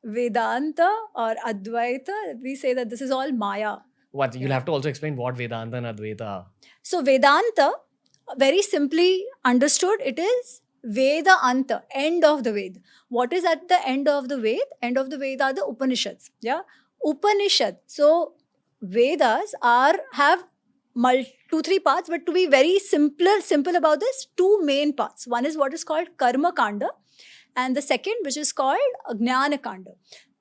Vedanta or Advaita, we say that this is all Maya. What you'll Yeah. have to also explain what Vedanta and Advaita are. So Vedanta, very simply understood, it is Veda Anta, end of the Ved. What is at the end of the Ved? End of the Ved are the Upanishads. Yeah, Upanishad. So Vedas have 2-3 parts, but to be very simple about this, two main parts. One is what is called Karma Kanda, and the second, which is called Jnana Kanda.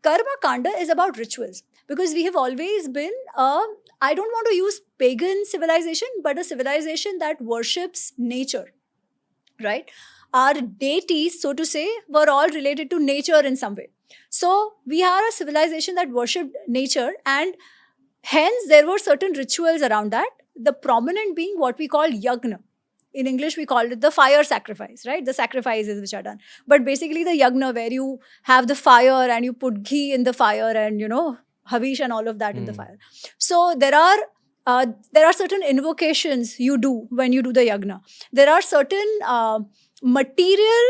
Karma Kanda is about rituals, because we have always been I don't want to use pagan civilization, but a civilization that worships nature, right? Our deities, so to say, were all related to nature in some way. So we are a civilization that worshipped nature, and hence there were certain rituals around that. The prominent being what we call yagna. In English, we call it the fire sacrifice, right? The sacrifices which are done. But basically, the yagna, where you have the fire and you put ghee in the fire and, havish and all of that in the fire. So there are certain invocations you do when you do the yagna. There are certain material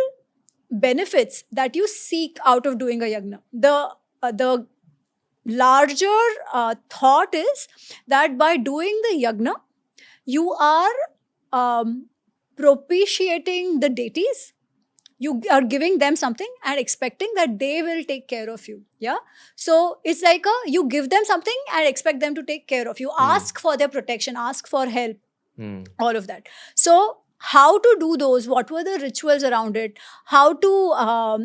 benefits that you seek out of doing a yagna. The larger thought is that by doing the yagna, you are propitiating the deities. You are giving them something and expecting that they will take care of you. Yeah. So it's like you give them something and expect them to take care of you. Ask for their protection, ask for help, all of that. So how to do those? What were the rituals around it? How to,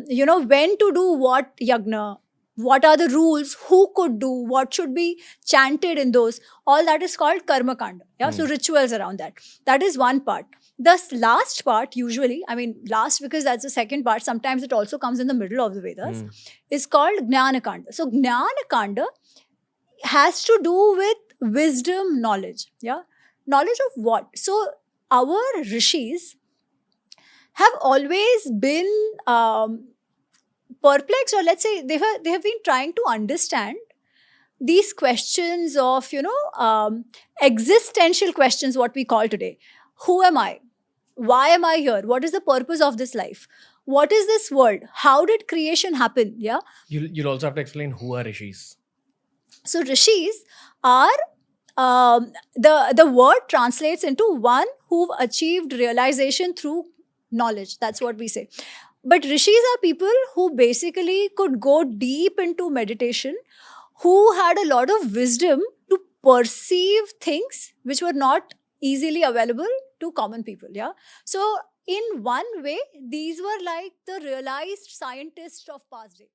when to do what yagna? What are the rules? Who could do? What should be chanted in those? All that is called karma kanda. Yeah. So rituals around that. That is one part. The last part, usually, last because that's the second part, sometimes it also comes in the middle of the Vedas, is called Jnana Kanda. So Jnana Kanda has to do with wisdom, knowledge. Yeah. Knowledge of what? So our rishis have always been perplexed, or let's say they have been trying to understand these questions of existential questions, what we call today. Who am I? Why am I here? What is the purpose of this life? What is this world? How did creation happen? Yeah. You'll also have to explain who are rishis. So rishis are the word translates into one who've achieved realization through knowledge. That's what we say. But rishis are people who basically could go deep into meditation, who had a lot of wisdom to perceive things which were not easily available to common people. Yeah. So in one way, these were like the realized scientists of past day.